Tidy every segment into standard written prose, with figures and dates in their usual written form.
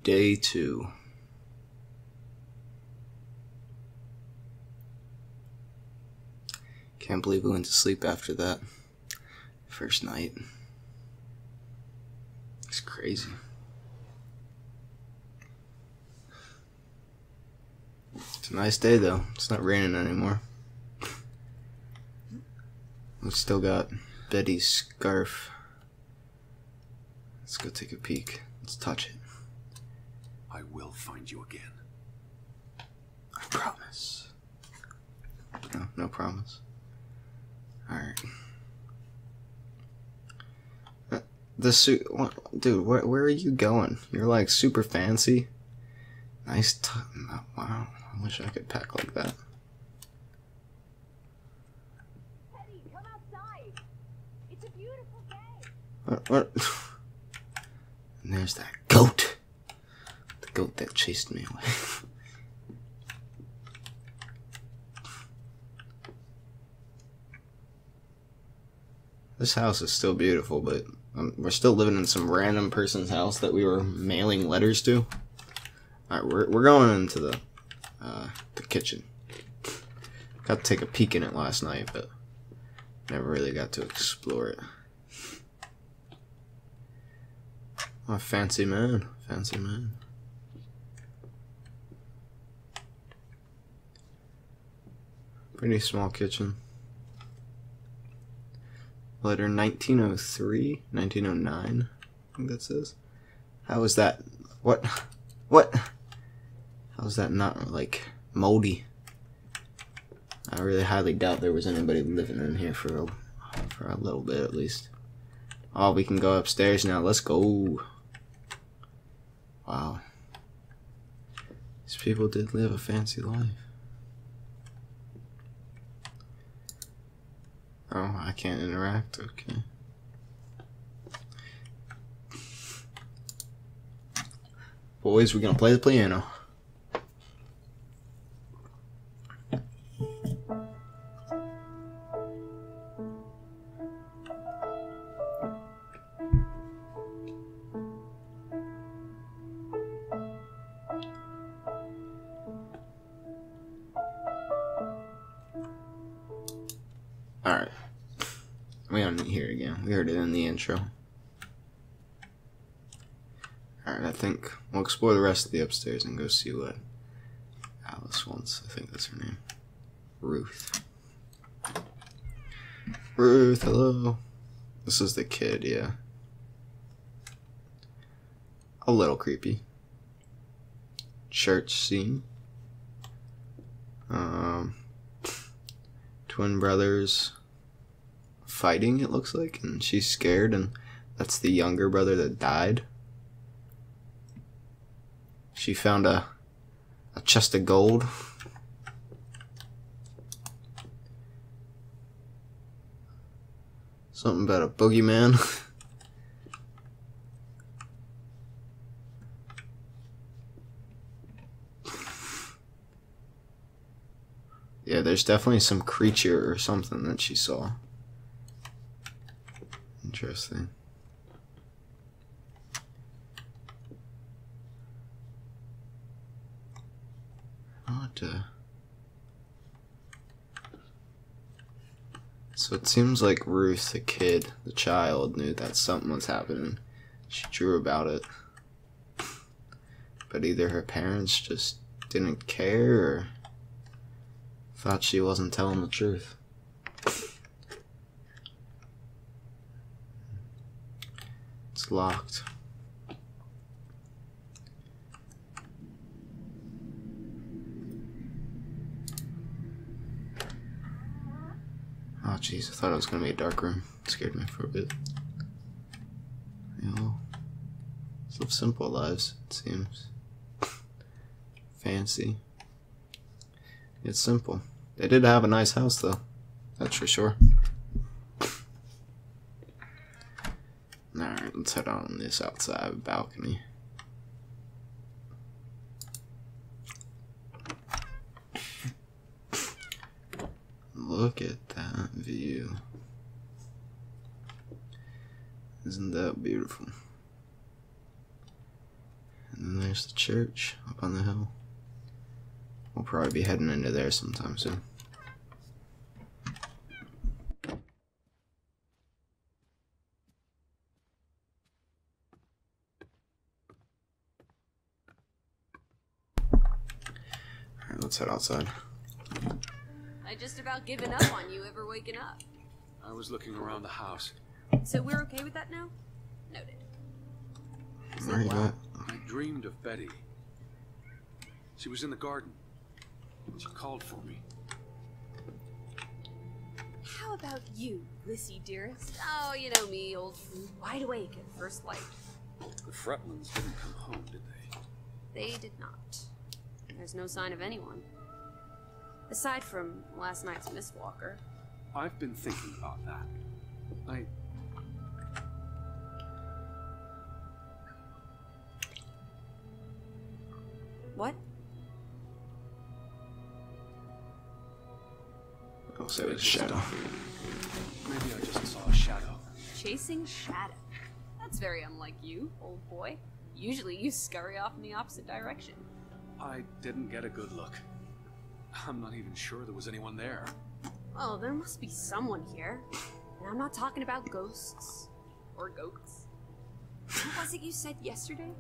Day 2. Can't believe we went to sleep after that first night. It's crazy. It's a nice day though. It's not raining anymore. We still got Betty's scarf. Let's go take a peek. Let's touch it. I will find you again. I promise. No promise. Alright. This suit, dude, where are you going? You're like super fancy. Nice wow, I wish I could pack like that. Teddy, come outside. It's a beautiful day. What? And there's that goat. The goat that chased me away. This house is still beautiful, but we're still living in some random person's house that we were mailing letters to. Alright, we're going into the kitchen. Got to take a peek in it last night, but never really got to explore it. Oh, fancy man. Fancy man. Pretty small kitchen. Letter 1903, 1909, I think that says. How is that? What? How is that not, like, moldy? I really highly doubt there was anybody living in here for a little bit, at least. Oh, we can go upstairs now. Let's go. Wow. These people did live a fancy life. Oh, I can't interact. Okay. Boys, we're gonna play the piano. Alright. We don't need to hear it again. We heard it in the intro. Alright, I think we'll explore the rest of the upstairs and go see what Alice wants. I think that's her name. Ruth. Ruth, hello. This is the kid, yeah. A little creepy. Church scene. Twin brothers fighting, it looks like, and she's scared, and that's the younger brother that died. She found a chest of gold. Something about a boogeyman. Yeah, there's definitely some creature or something that she saw. Interesting. What? So it seems like Ruth, the kid, the child, knew that something was happening. She drew about it. But either her parents just didn't care or thought she wasn't telling the truth. It's locked. Oh jeez, I thought it was gonna be a dark room. It scared me for a bit. You know, live simple lives, it seems. Fancy. It's simple. They did have a nice house though, that's for sure. Alright, let's head on this outside balcony. Look at that view. Isn't that beautiful? And then There's the church up on the hill. We'll probably be heading into there sometime soon. Alright, let's head outside. I just about given up on you ever waking up. I was looking around the house. So we're okay with that now? Noted. Where you at? I dreamed of Betty. She was in the garden. She called for me. How about you, Lissy dearest? Oh, you know me, old food, wide awake at first light. The Fretlands didn't come home, did they? They did not. There's no sign of anyone. Aside from last night's mistwalker. I've been thinking about that. What? I'll say it was a shadow. Maybe I just saw a shadow. Chasing shadow. That's very unlike you, old boy. Usually you scurry off in the opposite direction. I didn't get a good look. I'm not even sure there was anyone there. Oh, there must be someone here. And I'm not talking about ghosts. Or goats. What was it you said yesterday?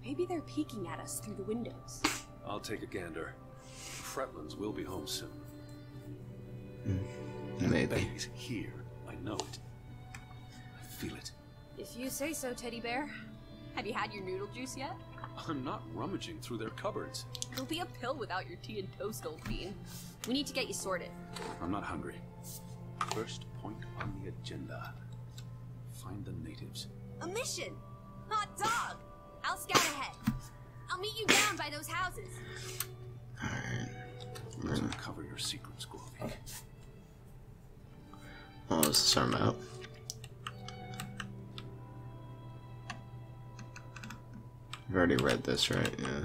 Maybe they're peeking at us through the windows. I'll take a gander. The Fretlands will be home soon. Maybe. Betty's here. I know it. I feel it. If you say so, teddy bear. Have you had your noodle juice yet? I'm not rummaging through their cupboards. It'll be a pill without your tea and toast, old bean. We need to get you sorted. I'm not hungry. First point on the agenda. Find the natives. A mission! Hot dog! I'll scout ahead. I'll meet you down by those houses. Alright. Let's uncover your secrets, Gorby. Oh, is this our map? I've already read this, right? Yeah.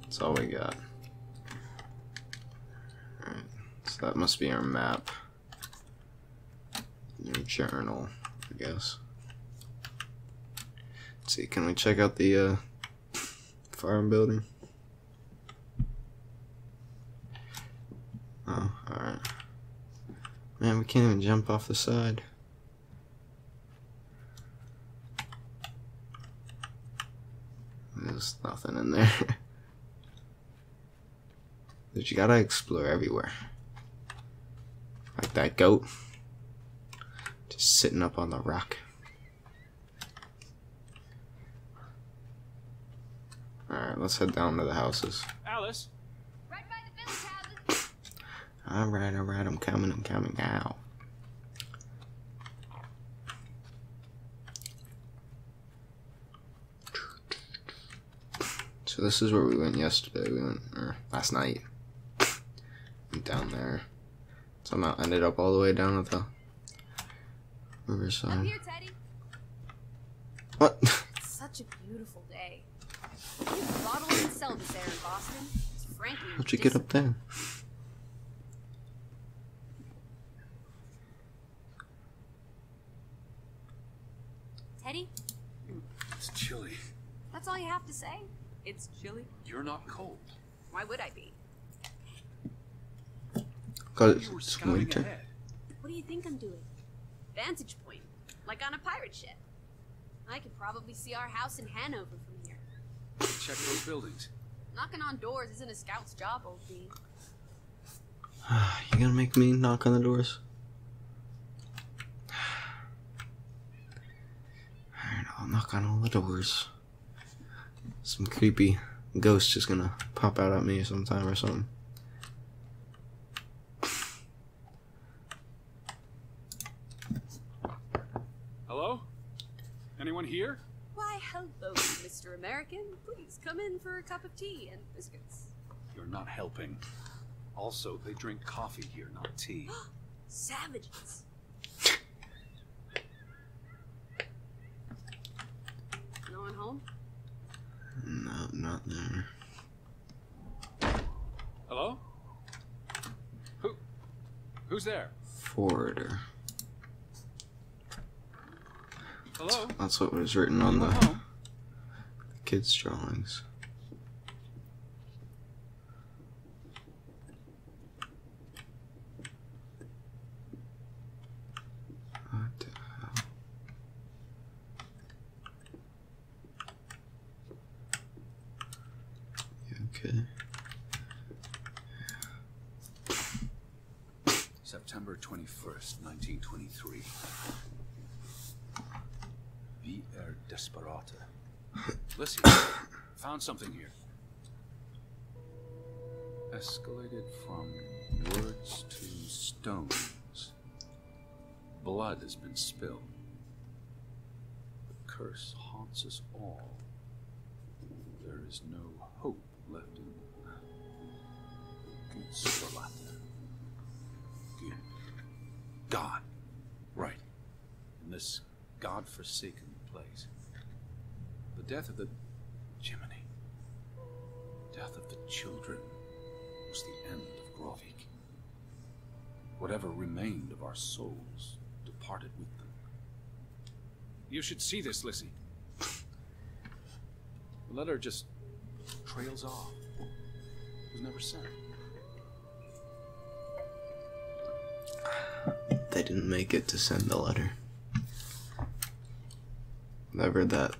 That's all we got. Alright, so that must be our map. Your journal, I guess. Let's see, can we check out the farm building? Oh, alright. Man, we can't even jump off the side. There's nothing in there. But you gotta explore everywhere. Like that goat. Just sitting up on the rock. Alright, let's head down to the houses. Alice! Right by the village houses. Alright, I'm coming now. So this is where we went yesterday. We went, or last night. Went down there. Somehow ended up all the way down at the Up riverside. here, Teddy. What? It's such a beautiful day. You bottle and sell this air in Boston. It's frankly How'd you get up there? Teddy, It's chilly. that's all you have to say? It's chilly? You're not cold. Why would I be? Cause You were it's scouting winter. ahead. What do you think I'm doing? Vantage point. Like on a pirate ship. I could probably see our house in Hanover from here. Check those buildings. Knocking on doors isn't a scout's job, old bean. You gonna make me knock on the doors? Alright, I'll knock on all the doors. Some creepy ghost is gonna pop out at me sometime or something. Hello? Anyone here? Why, hello, Mr. American. Please come in for a cup of tea and biscuits. You're not helping. Also, they drink coffee here, not tea. Savages. No one home? No, not there. Hello? Who's there? Forwarder. Hello? That's what was written on Anyone the home? kids' drawings. What the hell? Okay. September 21st, 1923. V.R. Desperata. Listen, found something here. Escalated from words to stones. Blood has been spilled. The curse haunts us all. There is no hope left in Desperata. Good God. Right. In this God-forsaken place. The death of the Jiminy. Death of the children was the end of Grovik. Whatever remained of our souls departed with them. You should see this, Lissy. The letter just trails off. It was never sent. They didn't make it to send the letter. Whatever that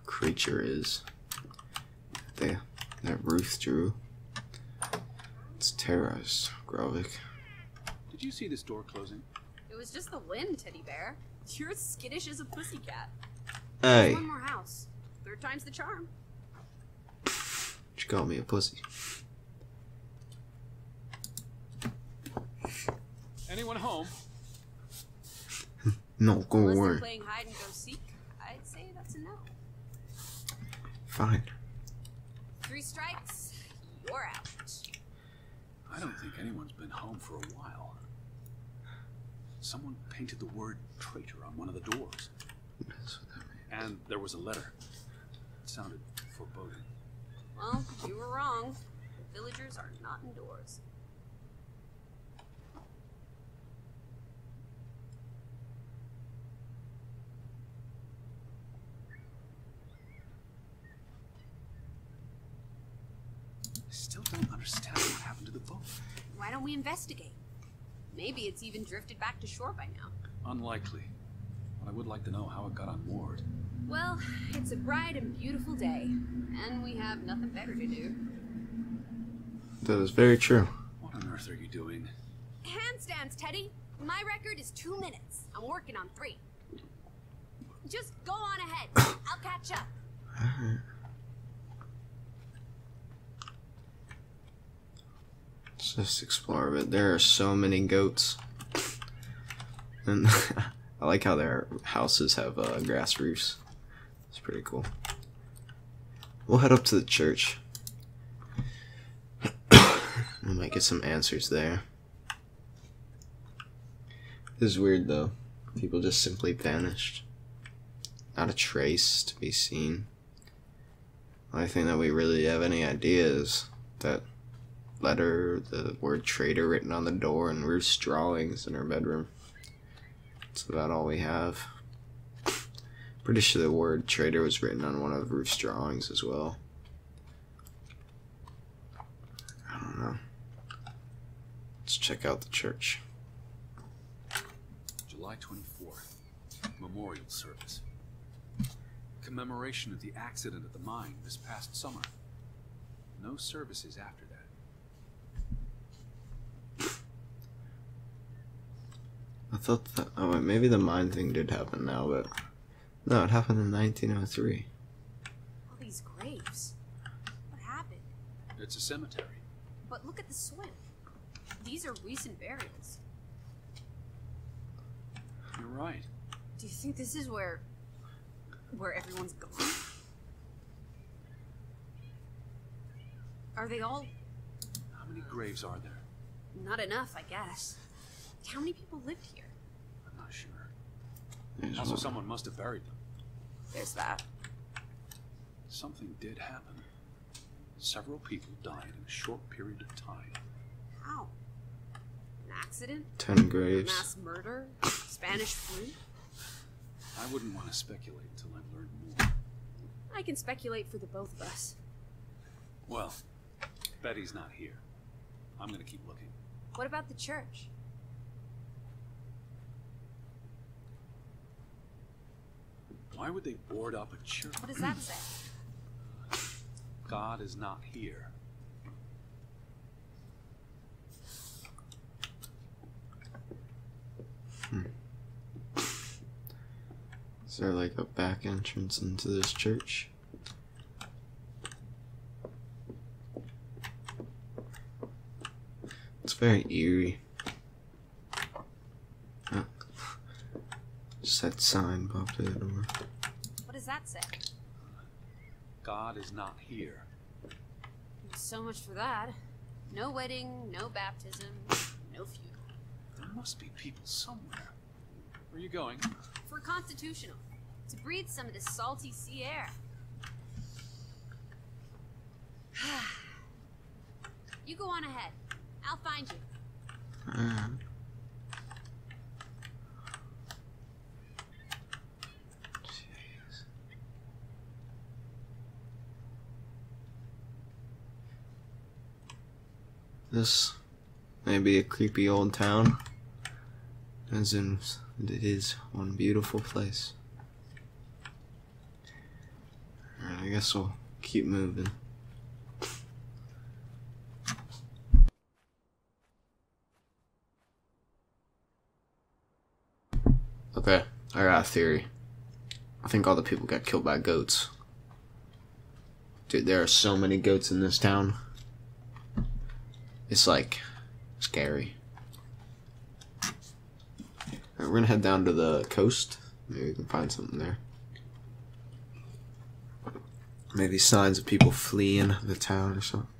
creature is that Ruth drew, it's terrorized Grovik. Did you see this door closing? It was just the wind, teddy bear. You're as skittish as a pussycat. Hey, One more house. Third time's the charm. she called me a pussy. Anyone home? No, go Unless they're away. playing hide and go seek, I'd say that's a no. Fine. 3 strikes, you're out. I don't think anyone's been home for a while. Someone painted the word traitor on one of the doors. That's what that means. And there was a letter. It sounded foreboding. Well, you were wrong. Villagers are not indoors. I still don't understand what happened to the boat. Why don't we investigate? Maybe it's even drifted back to shore by now. Unlikely. But I would like to know how it got on board. Well, it's a bright and beautiful day, and we have nothing better to do. That is very true. What on earth are you doing? Handstands, Teddy. My record is 2 minutes. I'm working on 3. Just go on ahead. I'll catch up. Alright. Let's just explore a bit. There are so many goats. And I like how their houses have grass roofs. It's pretty cool. We'll head up to the church. We might get some answers there. This is weird though. People just simply vanished. Not a trace to be seen. The only thing that we really have any idea is that letter, the word traitor written on the door, and Ruth's drawings in her bedroom. That's about all we have. Pretty sure the word traitor was written on one of Ruth's drawings as well. I don't know. Let's check out the church. July 24th. Memorial service. Commemoration of the accident at the mine this past summer. No services after that. I thought that, oh wait, maybe the mine thing did happen now, but no, it happened in 1903. All these graves. What happened? It's a cemetery. But look at the swim. These are recent burials. You're right. Do you think this is where everyone's gone? Are they all... How many graves are there? Not enough, I guess. How many people lived here? I'm not sure. There's Also, one. someone must have buried them. There's that. Something did happen. Several people died in a short period of time. How? An accident? 10 graves. Mass murder? Spanish flu? I wouldn't want to speculate until I learned more. I can speculate for the both of us. Well, Betty's not here. I'm gonna keep looking. What about the church? Why would they board up a church? What does that say? God is not here. Is there like a back entrance into this church? It's very eerie. Oh. Just that sign popped through the door. What does that say? God is not here. So much for that. No wedding, no baptism, no funeral. There must be people somewhere. Where are you going? For constitutional. To breathe some of this salty sea air. You go on ahead. I'll find you. This may be a creepy old town, as in it is one beautiful place. Alright, I guess we'll keep moving. Okay, I got a theory. I think all the people got killed by goats. Dude, there are so many goats in this town. It's like scary. Alright, we're gonna head down to the coast. Maybe we can find something there. Maybe signs of people fleeing the town or something.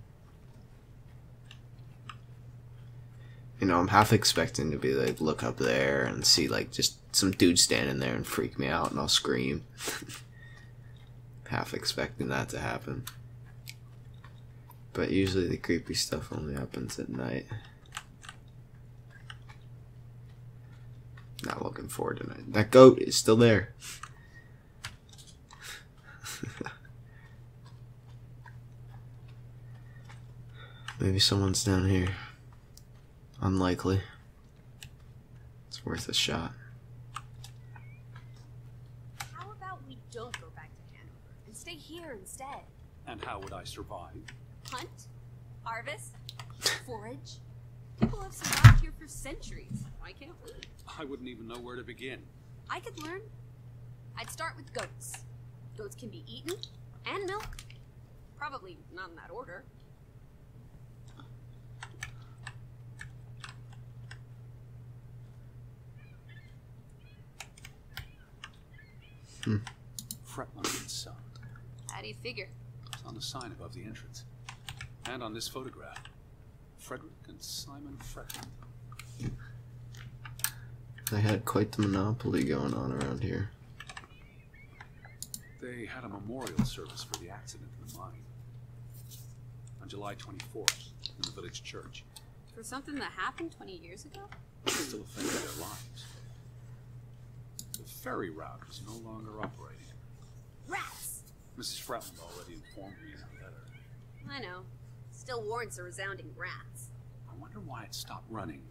You know, I'm half expecting to be like, look up there and see like just some dude standing there and freak me out and I'll scream. Half expecting that to happen. But usually the creepy stuff only happens at night. Not looking forward to night. That goat is still there. Maybe someone's down here. Unlikely. It's worth a shot. How about we don't go back to Hanover and stay here instead? And how would I survive? Hunt, harvest, forage. People have survived here for centuries. Why can't we? I wouldn't even know where to begin. I could learn. I'd start with goats. Goats can be eaten and milked. Probably not in that order. Fretland and Son. How do you figure? It's on the sign above the entrance. And on this photograph. Frederick and Simon Fretland. They had quite the monopoly going on around here. They had a memorial service for the accident in the mine. On July 24th, in the village church. For something that happened 20 years ago? Still affected their lives. The ferry route was no longer operating. Rats! Mrs. Fretland already informed me in her letter. I know. Still warrants a resounding rats. I wonder why it stopped running.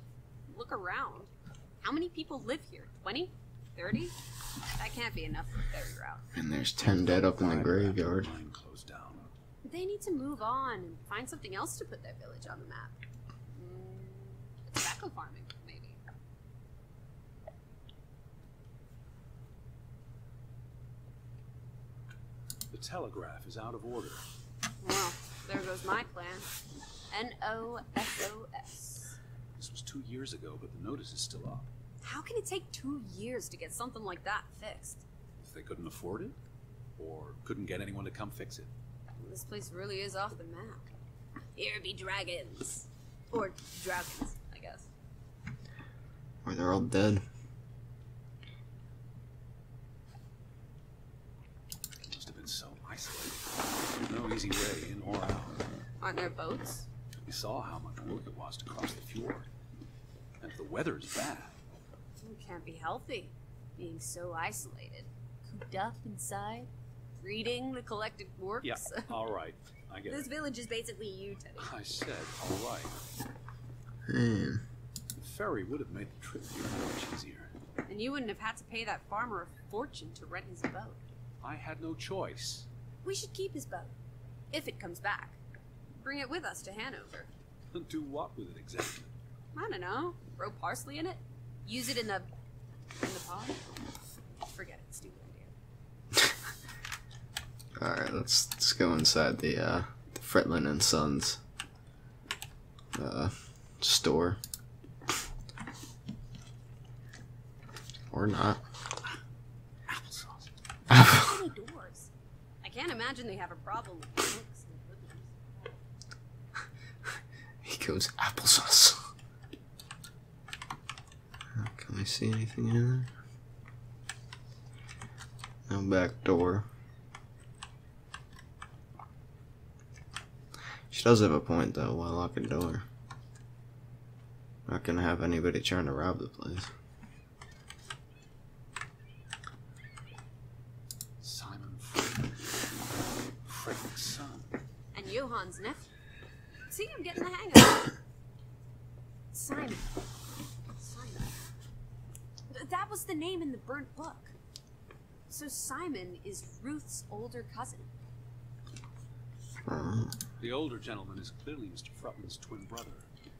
Look around. How many people live here? 20? 30? That can't be enough for a ferry route. And there's 10 dead up in the graveyard. The mine closed down. They need to move on and find something else to put their village on the map. Tobacco farming, maybe. The telegraph is out of order. Well, there goes my plan. NOSOS. This was 2 years ago, but the notice is still up. How can it take 2 years to get something like that fixed? If they couldn't afford it, or couldn't get anyone to come fix it. This place really is off the map. Here be dragons. Or dragons, I guess. Or they're all dead. It must have been so isolated. No easy way in or out. Aren't there boats? We saw how much work it was to cross the fjord. And if the weather is bad, It can't be healthy. Being so isolated. Cooped up inside. Reading the collected works? Yeah, all right. I get This it. village is basically you, Teddy. I said, all right. Man. The ferry would have made the trip here much easier. And you wouldn't have had to pay that farmer a fortune to rent his boat. I had no choice. We should keep his boat. If it comes back. Bring it with us to Hanover. Do what with it exactly? I don't know. Throw parsley in it? Use it in the pond? Forget it. Stupid idea. Alright, let's go inside the Fretlin and Sons store. Or not. Applesauce. How many doors? I can't imagine they have a problem with books and living. He goes applesauce. Can I see anything in there? No back door. She does have a point though. Why lock a door? Not gonna have anybody trying to rob the place. Simon Frederick's son. And Johann's nephew. See, I'm getting the hang of it. Simon. That was the name in the burnt book. So Simon is Ruth's older cousin. The older gentleman is clearly Mr. Frutman's twin brother.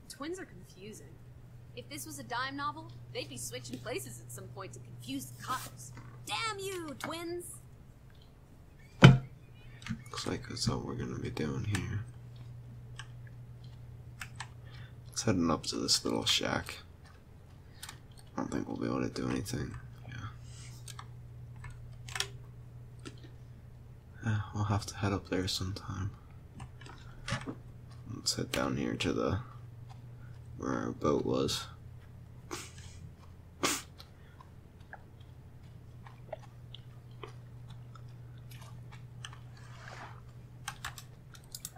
Twins are confusing. If this was a dime novel, they'd be switching places at some point to confuse the cops. Damn you, twins! Looks like that's all we're gonna be doing here. Let's heading up to this little shack. I don't think we'll be able to do anything. Yeah, we'll have to head up there sometime. Let's head down here to the where our boat was. A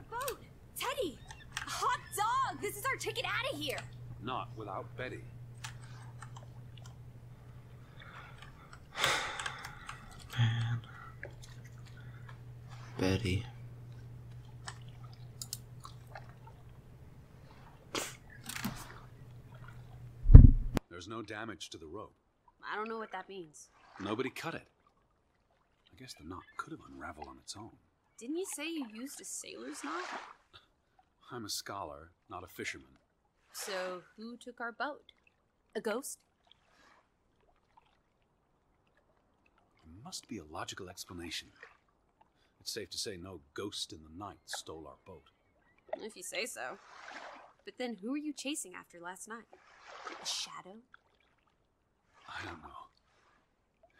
boat! Teddy! A hot dog! This is our ticket out of here! Not without Betty. Man. Betty. There's no damage to the rope. I don't know what that means. Nobody cut it. I guess the knot could have unraveled on its own. Didn't you say you used a sailor's knot? I'm a scholar, not a fisherman. So, who took our boat? A ghost? There must be a logical explanation. It's safe to say no ghost in the night stole our boat. If you say so. But then who were you chasing after last night? A shadow? I don't know.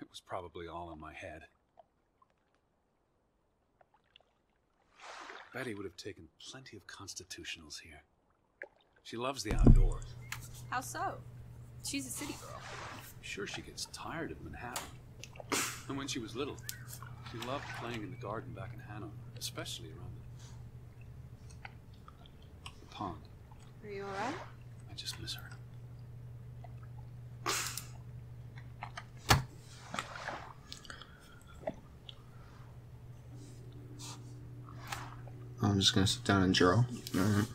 It was probably all in my head. Betty would have taken plenty of constitutionals here. She loves the outdoors. How so? She's a city girl. I'm sure she gets tired of Manhattan. And when she was little, she loved playing in the garden back in Hanover, especially around the pond. Are you alright? I just miss her. I'm just gonna sit down and draw. Alright.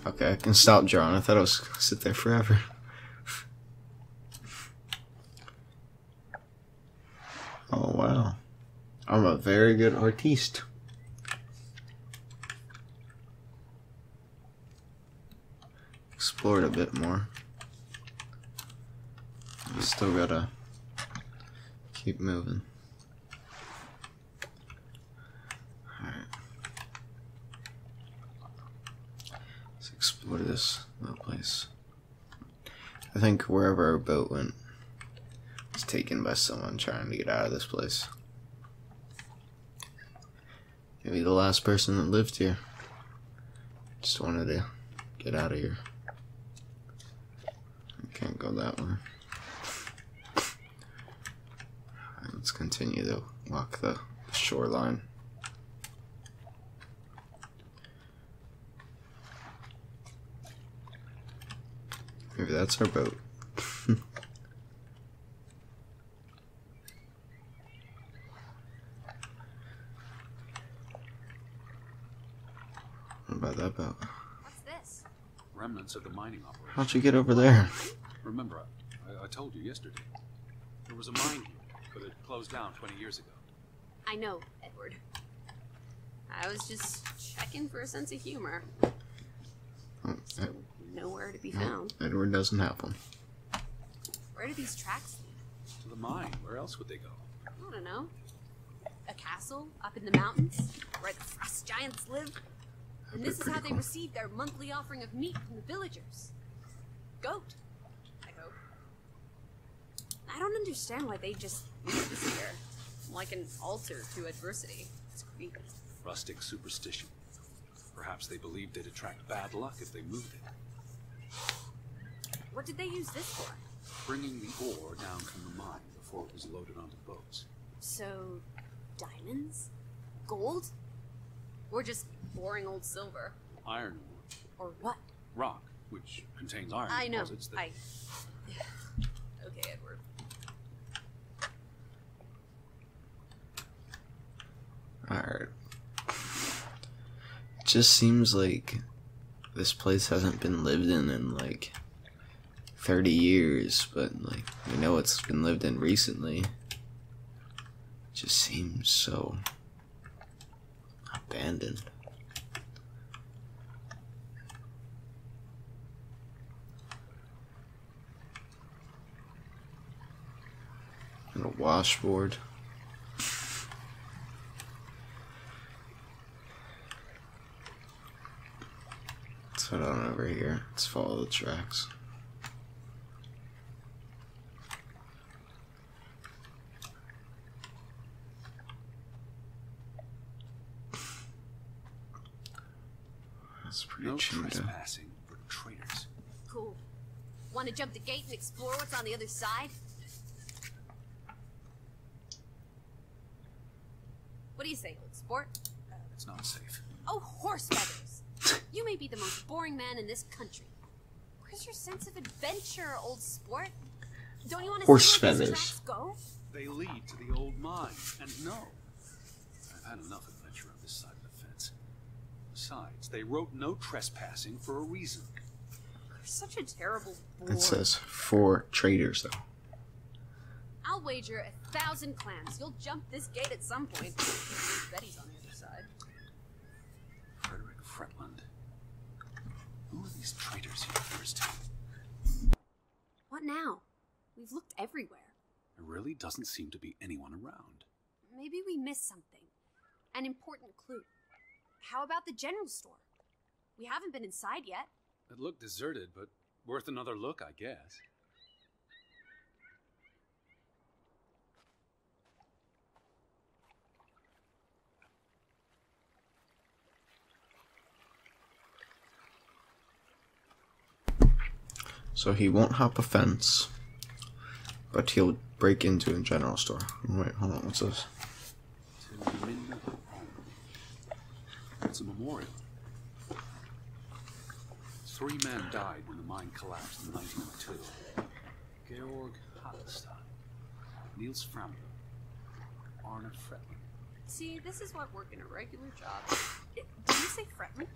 Okay, I can stop drawing. I thought I was gonna sit there forever. Oh wow. I'm a very good artiste. Explore it a bit more. We still gotta keep moving. Explore this little place. I think wherever our boat went was taken by someone trying to get out of this place. Maybe the last person that lived here just wanted to get out of here. I can't go that way. Alright, let's continue to walk the shoreline. Maybe that's our boat. What about that boat? What's this? Remnants of the mining operation. How'd you get over there? Remember, I told you yesterday. There was a mine here, but it closed down 20 years ago. I know, Edward. I was just checking for a sense of humor. Oh, Still nowhere to be found. Edward doesn't have one. Where do these tracks lead? To the mine. Where else would they go? I don't know. A castle up in the mountains where the frost giants live? And this is how they receive their monthly offering of meat from the villagers. Goat, I hope. I don't understand why they just leave this here. Like an altar to adversity. It's creepy. Rustic superstition. Perhaps they believed they'd attract bad luck if they moved it. What did they use this for? Bringing the ore down from the mine before it was loaded onto boats. So, diamonds? Gold? Or just boring old silver? Iron ore. Or what? Rock, which contains iron I know. deposits that... Okay, Edward. Alright. It just seems like this place hasn't been lived in like 30 years, but like we know it's been lived in recently. It just seems so abandoned. And a washboard. Let's head on over here. Let's follow the tracks. That's pretty No chewed up. trespassing for traitors. Cool. Want to jump the gate and explore what's on the other side? What do you say, old sport? It's not safe. Oh, horse feathers! You may be the most boring man in this country. Where's your sense of adventure, old sport? Don't you want to Horse see where these feathers. tracks go? They lead to the old mine, and no. I've had enough adventure on this side of the fence. Besides, they wrote no trespassing for a reason. You're such a terrible bore. It says 4 traders though. I'll wager 1,000 clams you'll jump this gate at some point. Betty's on the other side. Frederick Fretland. Who are these traitors he refers to? What now? We've looked everywhere. There really doesn't seem to be anyone around. Maybe we missed something. An important clue. How about the general store? We haven't been inside yet. It looked deserted, but worth another look, I guess. So he won't hop a fence, but he'll break into a general store. Wait, hold on, what's this? To Minna home. It's a memorial. 3 men died when the mine collapsed in 1902. Georg Hallestein, Niels Framber, Arne Fretland. See, this is what working a regular job. Did you say Fretman?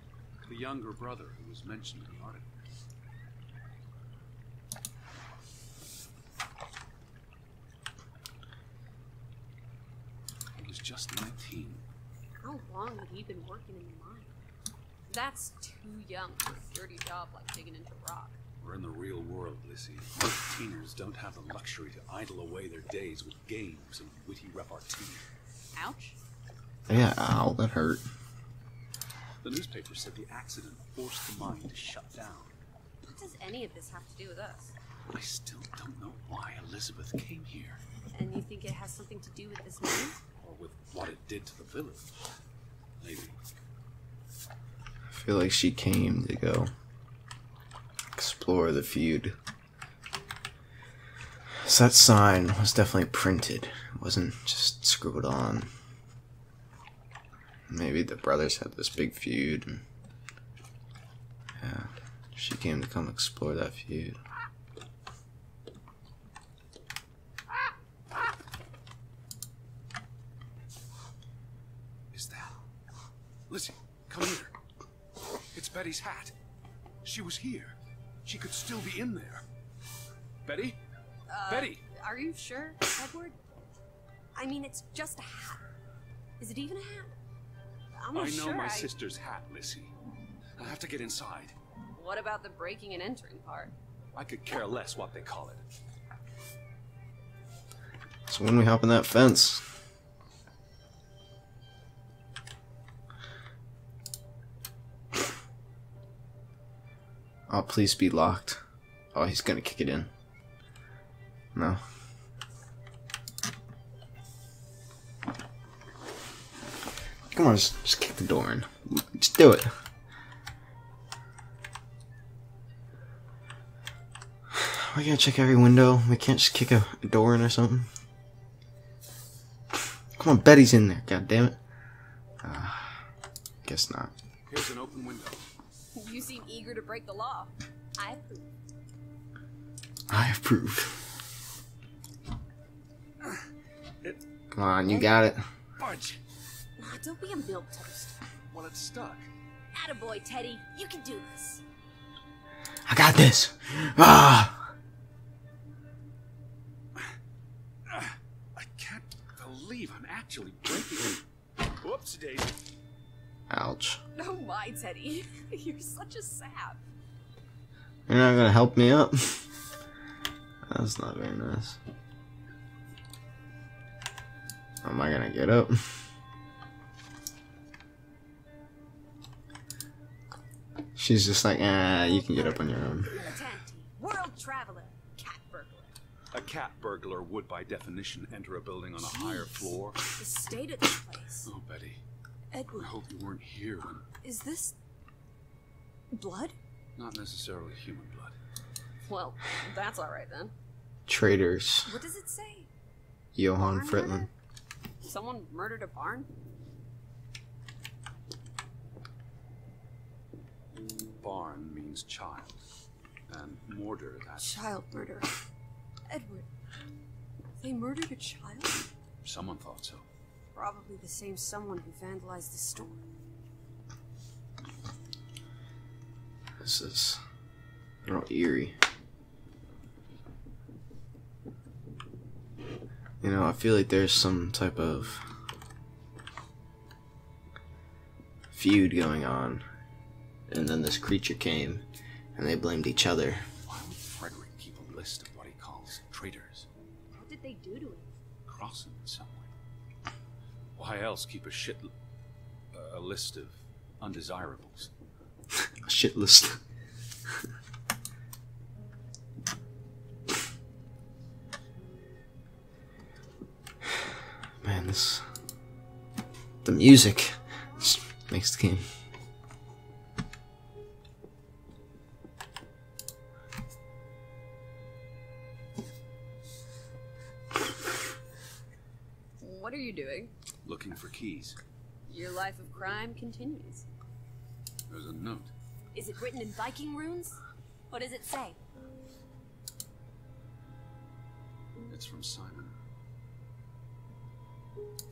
The younger brother who was mentioned in the article. He was just 19. How long had he been working in the mine? That's too young for a dirty job like digging into rock. We're in the real world, Lissy. Most teeners don't have the luxury to idle away their days with games and witty repartee. Ouch. Yeah, ow, that hurt. The newspaper said the accident forced the mine to shut down. What does any of this have to do with us? I still don't know why Elizabeth came here. And you think it has something to do with this man? Or with what it did to the village. Maybe. I feel like she came to go explore the feud. So that sign was definitely printed. It wasn't just scribbled on. Maybe the brothers had this big feud. And yeah, she came to come explore that feud. Is that... Lizzie, come here. It's Betty's hat. She was here. She could still be in there. Betty? Betty! Are you sure, Edward? I mean, it's just a hat. Is it even a hat? I'm not sure. I know my sister's hat, Lizzie. I have to get inside. What about the breaking and entering part? I could care less what they call it. So when we hop in that fence. Oh, please be locked. Oh, he's gonna kick it in. No. Come on, just kick the door in. Just do it. We gotta check every window. We can't just kick a door in or something. Come on, Betty's in there. God damn it. Guess not. Here's an open window. You seem eager to break the law. I approve. I approve. Come on, you got it. Fudge! Aw, don't be a milquetoast. Well, it's stuck. Attaboy, Teddy. You can do this. I got this. Ah! I can't believe I'm actually breaking it. Whoops, Daisy. Ouch. Oh my, Teddy. You're such a sap. You're not gonna help me up? That's not very nice. How am I gonna get up? She's just like, you can get up on your own. Tanti, world traveler, cat burglar. A cat burglar would, by definition, enter a building on a higher floor. The state of this place. Oh, Betty. Edward, I hope you weren't here when... is this blood? Not necessarily human blood. Well, that's alright then. Traitors. What does it say? Johann Barn Fritlin. murder? Someone murdered a barn? Barn means child. And mortar, that's... Child murder. Edward, they murdered a child? Someone thought so. Probably the same someone who vandalized the store. This is real eerie. You know, I feel like there's some type of feud going on. And then this creature came, and they blamed each other. Why would Frederick keep a list of what he calls traitors? What did they do to him? Cross him in some way. Why else keep a list of undesirables? A shit list. Man, the music just makes the game. What are you doing? Looking for keys. Your life of crime continues. There's a note. Is it written in Viking runes? What does it say? It's from Simon.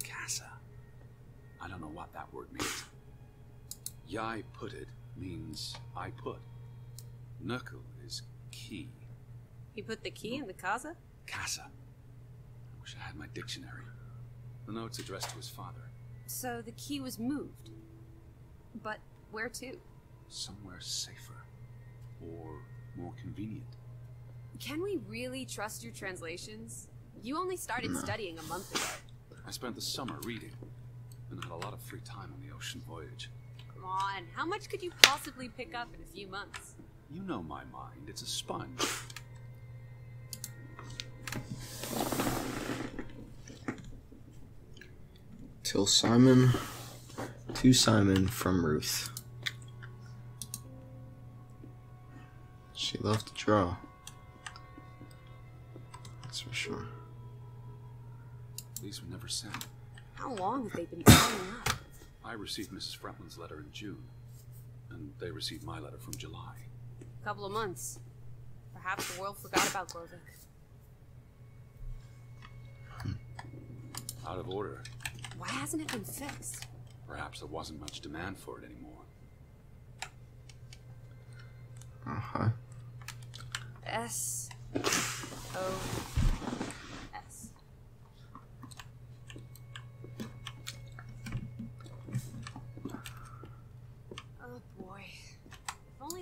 Casa. I don't know what that word means. Yai put it means I put. Knuckle is key. He put the key in the casa? Casa. I wish I had my dictionary. The note's addressed to his father. So the key was moved. But where to? Somewhere safer. Or more convenient. Can we really trust your translations? You only started studying a month ago. I spent the summer reading, and had a lot of free time on the ocean voyage. Come on, how much could you possibly pick up in a few months? You know my mind, it's a sponge. To Simon from Ruth. She loved to draw. That's for sure. These were never sent. How long have they been following up? I received Mrs. Fretland's letter in June, and they received my letter from July. A couple of months. Perhaps the world forgot about Gorvik. Out of order. Why hasn't it been fixed? Perhaps there wasn't much demand for it anymore. Uh-huh. S-O-S. Oh boy. If only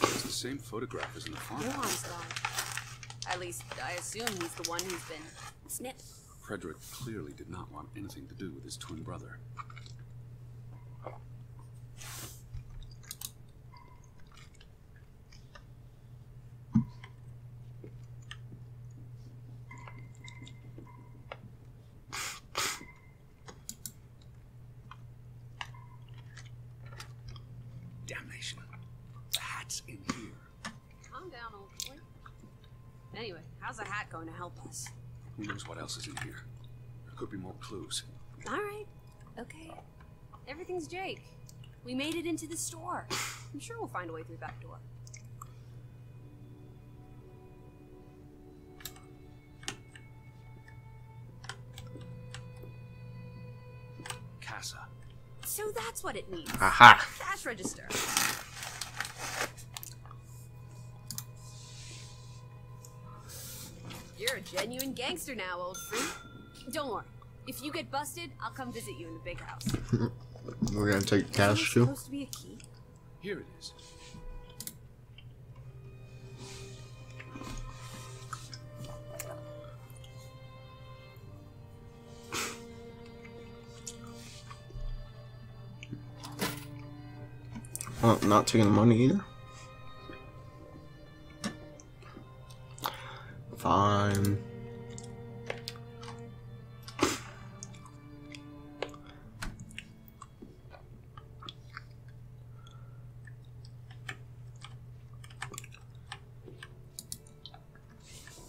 It's the same photograph as in the farm. Johan's gone. At least, I assume he's the one who's been snipped. Frederick clearly did not want anything to do with his twin brother. Damnation. The hat's in here. Calm down, old boy. Anyway, how's a hat going to help us? Who knows what else is in here? There could be more clues. Alright. Okay. Everything's Jake. We made it into the store. I'm sure we'll find a way through that door. Casa. So that's what it means. Aha! Cash register. You're a genuine gangster now, old friend. Don't worry. If you get busted, I'll come visit you in the big house. We're gonna take Isn't cash there too. supposed to be a key? Here it is. Oh, not taking the money either. Fine.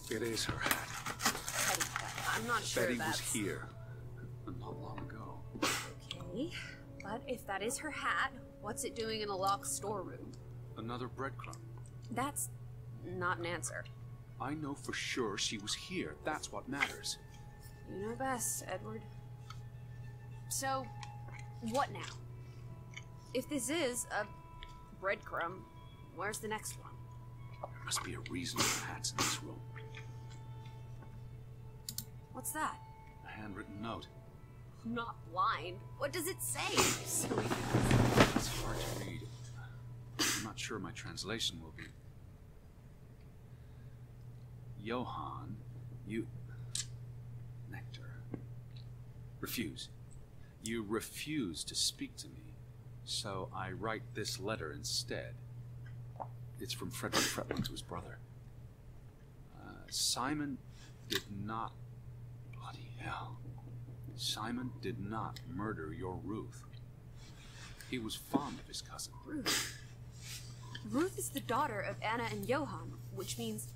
It is her hat. Betty, I'm not sure Betty that's... was here not long ago. Okay, but if that is her hat, what's it doing in a locked storeroom? Another breadcrumb. That's not an answer. I know for sure she was here. That's what matters. You know best, Edward. So, what now? If this is a breadcrumb, where's the next one? There must be a reason for the hats in this room. What's that? A handwritten note. I'm not blind. What does it say? Silly. It's hard to read. I'm not sure my translation will be. Johann, you... Nectar. Refuse. You refuse to speak to me, so I write this letter instead. It's from Frederick Fretland to his brother. Simon did not... Bloody hell. Simon did not murder your Ruth. He was fond of his cousin. Ruth. Ruth is the daughter of Anna and Johann, which means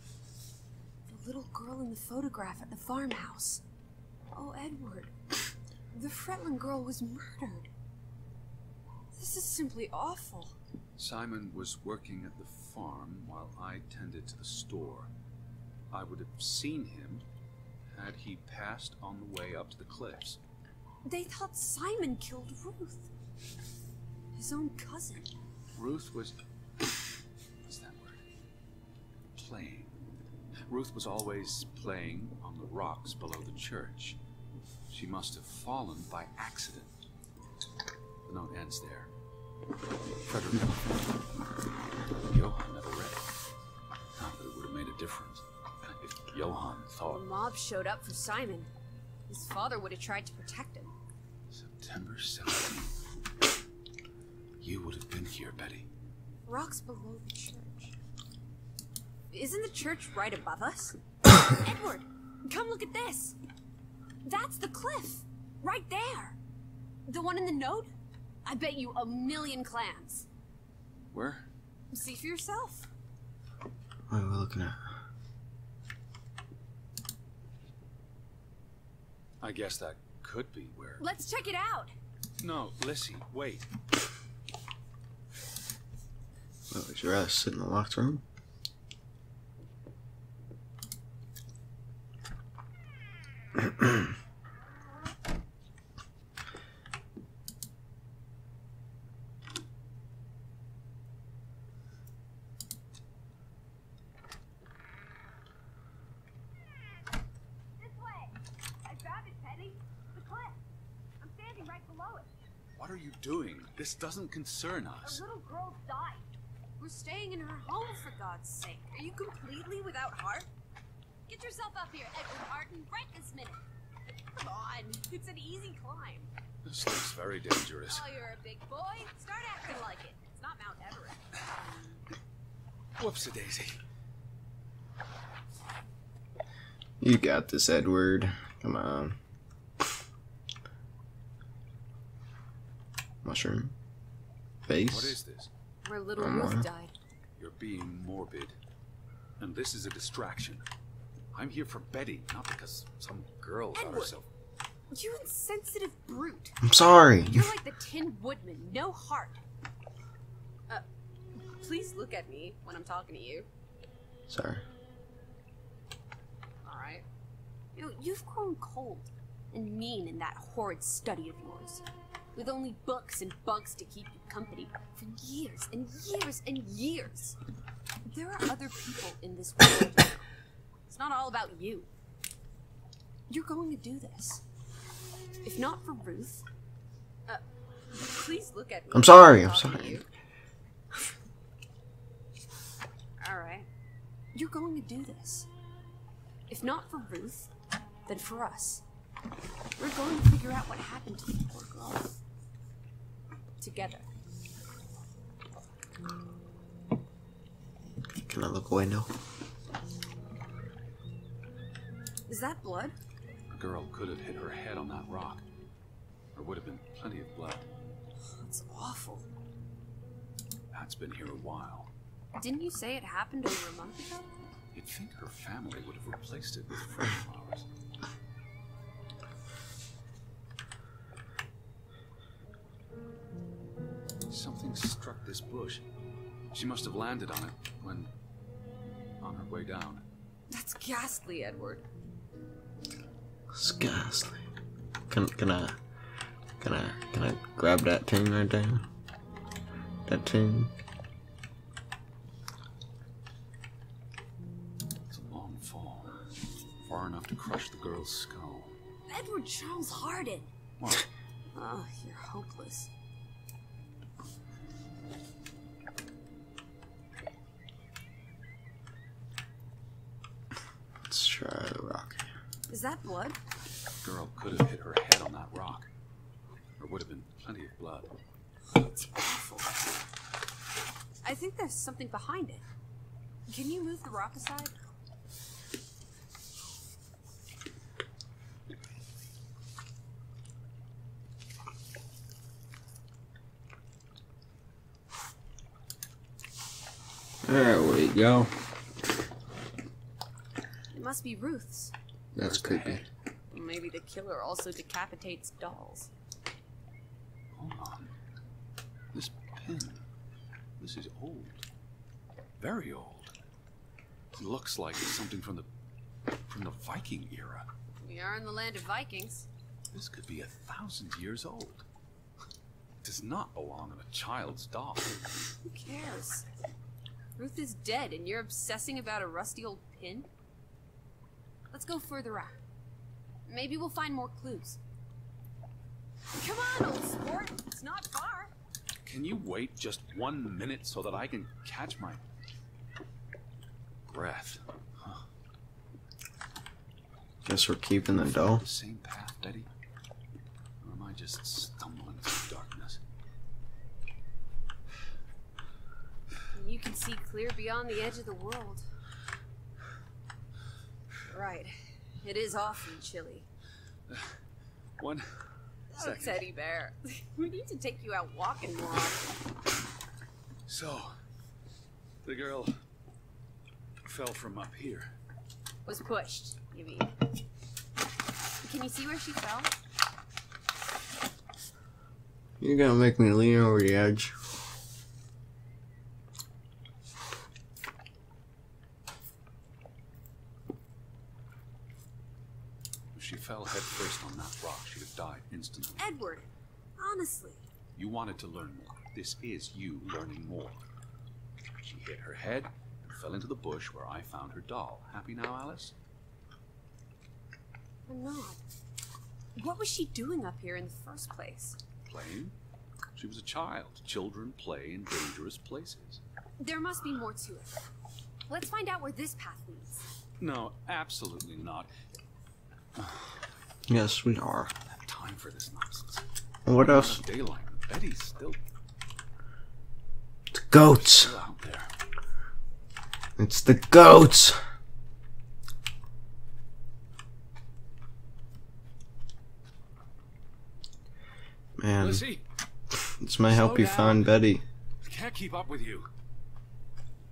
the little girl in the photograph at the farmhouse. Oh, Edward. The Fretland girl was murdered. This is simply awful. Simon was working at the farm while I tended to the store. I would have seen him had he passed on the way up to the cliffs. They thought Simon killed Ruth. His own cousin. Ruth was... What's that word? Playing. Ruth was always playing on the rocks below the church. She must have fallen by accident. The note ends there. Frederick. Johann never read it. Not that it would have made a difference. If Johann thought... The mob showed up for Simon. His father would have tried to protect him. September 17th. You would have been here, Betty. Rocks below the church. Isn't the church right above us? Edward, come look at this. That's the cliff! Right there! The one in the note? I bet you 1,000,000 clams. Where? See for yourself. What are we looking at? I guess that could be where... Let's check it out! No, Lissy, wait. Oh, would you rather sit in the locked room? This way. I grabbed it, Teddy. The cliff. I'm standing right below it. What are you doing? This doesn't concern A us. little girl died. We're staying in her home, for God's sake. Are you completely without heart? Get yourself up here, Edward Martin, right this minute. Come on, it's an easy climb. This looks very dangerous. Oh, you're a big boy. Start acting like it. It's not Mount Everest. Whoopsie-daisy. You got this, Edward. Come on. Mushroom. Face. What is this? Where little One Ruth more. died. You're being morbid. And this is a distraction. I'm here for Betty, not because some girl got Edward. herself... You insensitive brute. I'm sorry. You're like the Tin Woodman, no heart. Please look at me when I'm talking to you. Sorry. Alright. You know, you've grown cold and mean in that horrid study of yours. With only books and bugs to keep you company for years and years and years. There are other people in this world now. It's not all about you. You're going to do this. If not for Ruth... please look at me. I'm sorry. when I'm talking to sorry. you. Alright. You're going to do this. If not for Ruth, then for us. We're going to figure out what happened to the poor girl. Together. Can I look away now? Is that blood? A girl could have hit her head on that rock. There would have been plenty of blood. That's awful. That's been here a while. Didn't you say it happened over a month ago? You'd think her family would have replaced it with fresh flowers. Something struck this bush. She must have landed on it when... on her way down. That's ghastly, Edward. It's ghastly. Can I grab that thing right there? That thing. It's a long fall. Far enough to crush the girl's skull. Edward Charles Hardin. What? Oh, you're hopeless. Let's try the rock. Is that blood? A girl could have hit her head on that rock. There would have been plenty of blood. It's awful. I think there's something behind it. Can you move the rock aside? There we go. It must be Ruth's. That's Where's the creepy. head? Maybe the killer also decapitates dolls. Hold on. This pin. This is old. Very old. It looks like something from the Viking era. We are in the land of Vikings. This could be 1,000 years old. It does not belong on a child's doll. Who cares? Ruth is dead and you're obsessing about a rusty old pin? Let's go further out. Maybe we'll find more clues. Come on, old sport. It's not far. Can you wait just 1 minute so that I can catch my breath? Huh. Guess we're keeping the Follow doll. the same path, Betty? Or am I just stumbling through darkness? You can see clear beyond the edge of the world. Right. It is awfully chilly. One Oh, second. teddy bear. We need to take you out walking more often. So, the girl fell from up here. Was pushed, you mean? Can you see where she fell? You're gonna make me lean over the edge. If she fell headfirst on that rock, she'd have died instantly. Edward, honestly. You wanted to learn more. This is you learning more. She hit her head and fell into the bush where I found her doll. Happy now, Alice? I'm not. What was she doing up here in the first place? Playing? She was a child. Children play in dangerous places. There must be more to it. Let's find out where this path leads. No, absolutely not. Yes, we are. I don't have time for this nonsense. What else? Daylight. Betty's still The goats. out there. It's the goats. Man, Lizzie, this might help slow you down. find Betty. I can't keep up with you.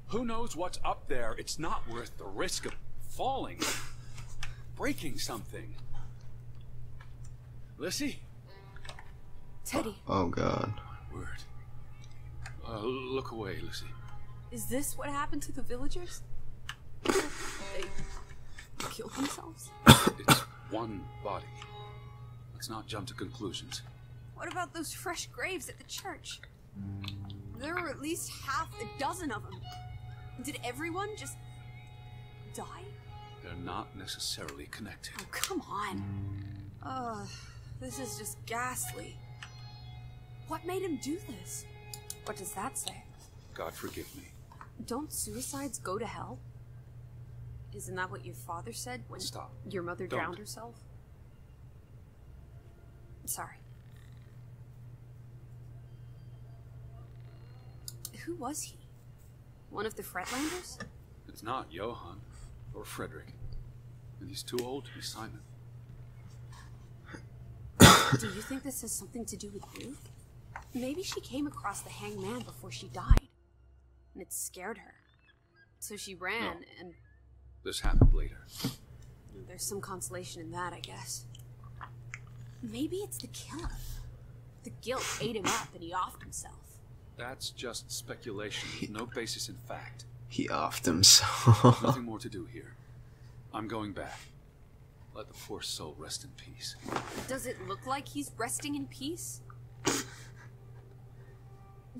Who knows what's up there? It's not worth the risk of falling, breaking something. Lizzie? Teddy, Oh God. Word. Look away, Lizzie. is this what happened to the villagers? They killed themselves? It's one body. Let's not jump to conclusions. What about those fresh graves at the church? There were at least half a dozen of them. Did everyone just die? They're not necessarily connected. Oh, come on. This is just ghastly. What made him do this? What does that say? God forgive me. Don't suicides go to hell? Isn't that what your father said when Stop. your mother Don't. drowned herself? Sorry. Who was he? One of the Fretlanders? It's not Johann or Frederick. And he's too old to be Simon. Do you think this has something to do with Ruth? Maybe she came across the hanged man before she died, and it scared her. So she ran, No. and This happened later. there's some consolation in that, I guess. Maybe it's the killer. The guilt ate him up, and he offed himself. That's just speculation, with no basis in fact. He offed himself. Nothing more to do here. I'm going back. Let the poor soul rest in peace. Does it look like he's resting in peace?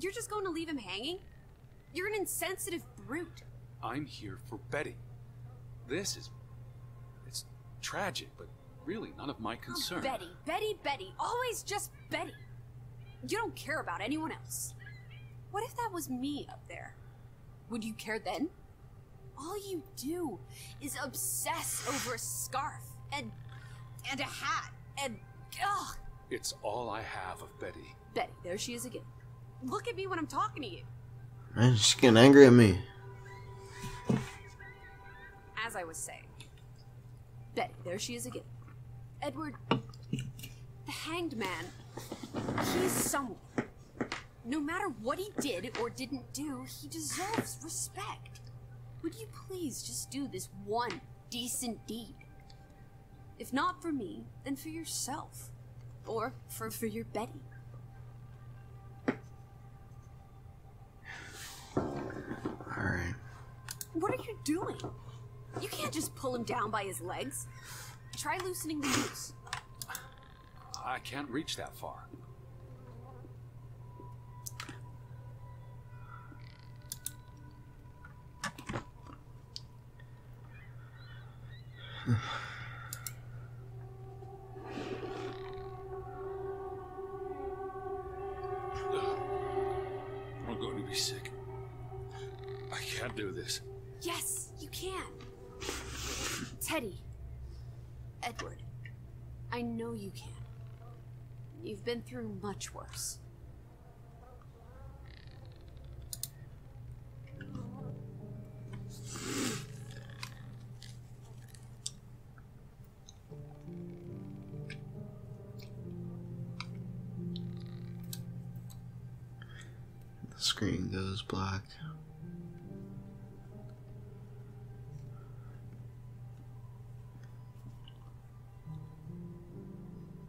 You're just going to leave him hanging? You're an insensitive brute. I'm here for Betty. It's tragic, but really none of my concern. Betty, Betty, Betty. Always just Betty. You don't care about anyone else. What if that was me up there? Would you care then? All you do is obsess over a scarf and a hat and ugh. It's all I have of Betty. Betty, there she is again. Look at me when I'm talking to you. Man, she's getting angry at me. As I was saying. Betty, there she is again. Edward, the hanged man, he's someone. No matter what he did or didn't do, he deserves respect. Would you please just do this one decent deed? If not for me, then for yourself. Or for your Betty. Alright. What are you doing? You can't just pull him down by his legs. Try loosening the noose. I can't reach that far. I'm going to be sick. I can't do this. Yes, you can. Teddy. Edward. I know you can. You've been through much worse. Screen goes black.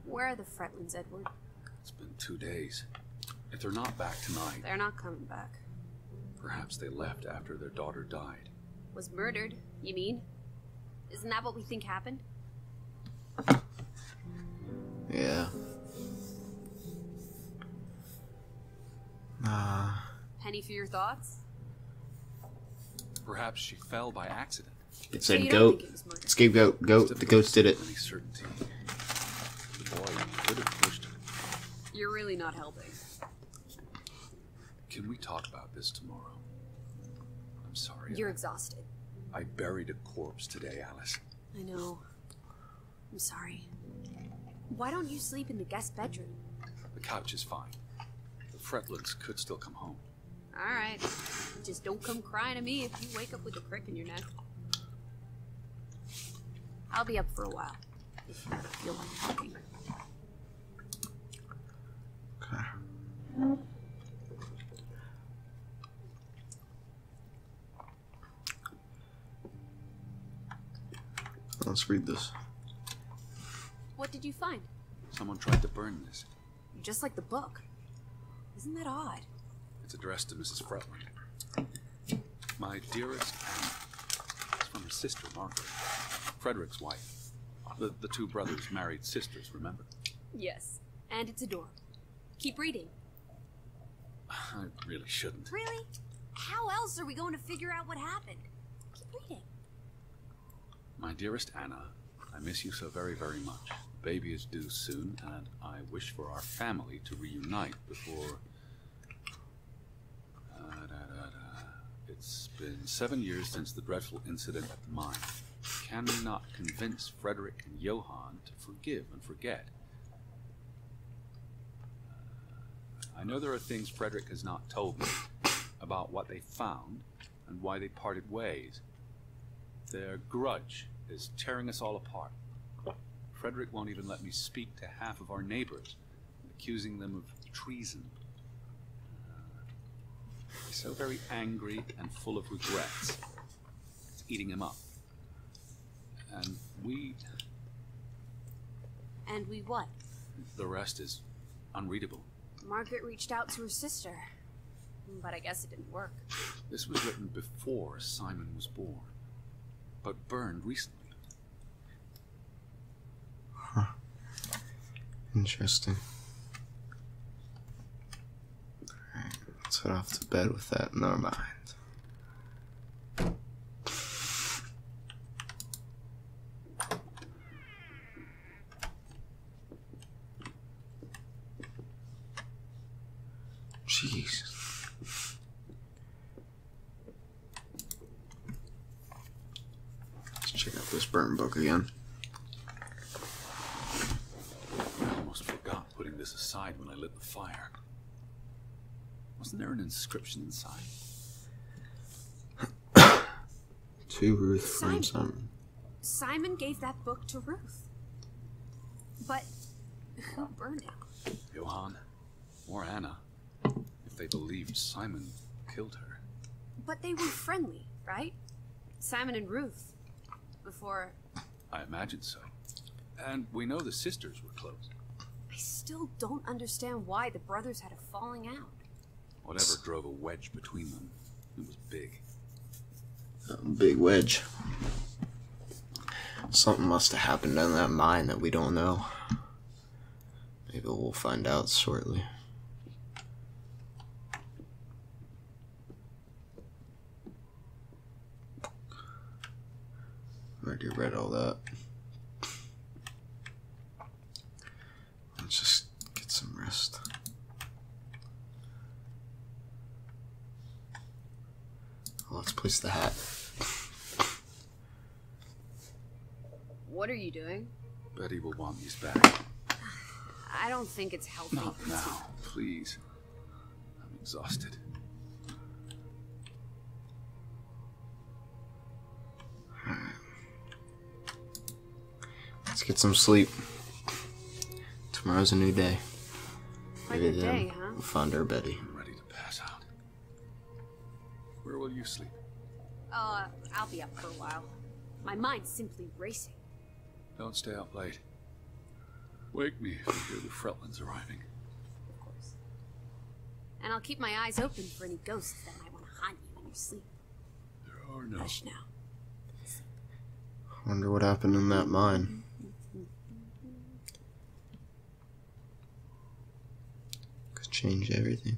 Where are the Fretlins, Edward? It's been 2 days. If they're not back tonight, They're not coming back. perhaps they left after their daughter died. Was murdered, you mean? Isn't that what we think happened? Yeah. Penny for your thoughts? Perhaps she fell by accident. It So said you don't goat. think it was murder? Scapegoat. Goat. The goats did it. Any certainty. The boy could have pushed her. You're really not helping. Can we talk about this tomorrow? I'm sorry. You're exhausted. I buried a corpse today, Alice. I know. I'm sorry. Why don't you sleep in the guest bedroom? The couch is fine. The Fretlins could still come home. Alright. Just don't come crying to me if you wake up with a crick in your neck. I'll be up for a while. If you feel like talking. Okay. Let's read this. What did you find? Someone tried to burn this. Just like the book. Isn't that odd? It's addressed to Mrs. Fretland. My dearest Anne. It's from her sister, Margaret. Frederick's wife. The two brothers married sisters, remember? Yes. And it's adorable. Keep reading. I really shouldn't. Really? How else are we going to figure out what happened? Keep reading. My dearest Anna, I miss you so very, very much. The baby is due soon, and I wish for our family to reunite before... It's been 7 years since the dreadful incident at the mine. Can we not convince Frederick and Johann to forgive and forget? I know there are things Frederick has not told me about what they found and why they parted ways. Their grudge is tearing us all apart. Frederick won't even let me speak to half of our neighbors, accusing them of treason. He's so very angry and full of regrets. It's eating him up. And we... And we what? The rest is unreadable. Margaret reached out to her sister. But I guess it didn't work. This was written before Simon was born, but burned recently. Huh. Interesting. Alright, let's head off to bed with that in our mind. Jeez. Let's check out this burn book again. I almost forgot putting this aside when I lit the fire. Wasn't there an inscription inside? To Ruth from Simon. Simon. Simon gave that book to Ruth. But who burned it? Johann or Anna, if they believed Simon killed her. But they were friendly, right? Simon and Ruth. Before... I imagine so. And we know the sisters were close. I still don't understand why the brothers had a falling out. Whatever drove a wedge between them, it was big. Big wedge. Something must have happened in that mine that we don't know. Maybe we'll find out shortly. Already read all that. Let's just get some rest. Let's place the hat. What are you doing? Betty will want these back. I don't think it's healthy. Not now, please. I'm exhausted. Let's get some sleep. Tomorrow's a new day. Like Maybe a then day, huh? we'll find our Betty. I'm ready to pass out. Where will you sleep? I'll be up for a while. My mind's simply racing. Don't stay up late. Wake me if you hear the Fretlands arriving. Of course. And I'll keep my eyes open for any ghosts that might want to haunt you in your sleep. There are no. Hush now. Wonder what happened in that mine. Could change everything.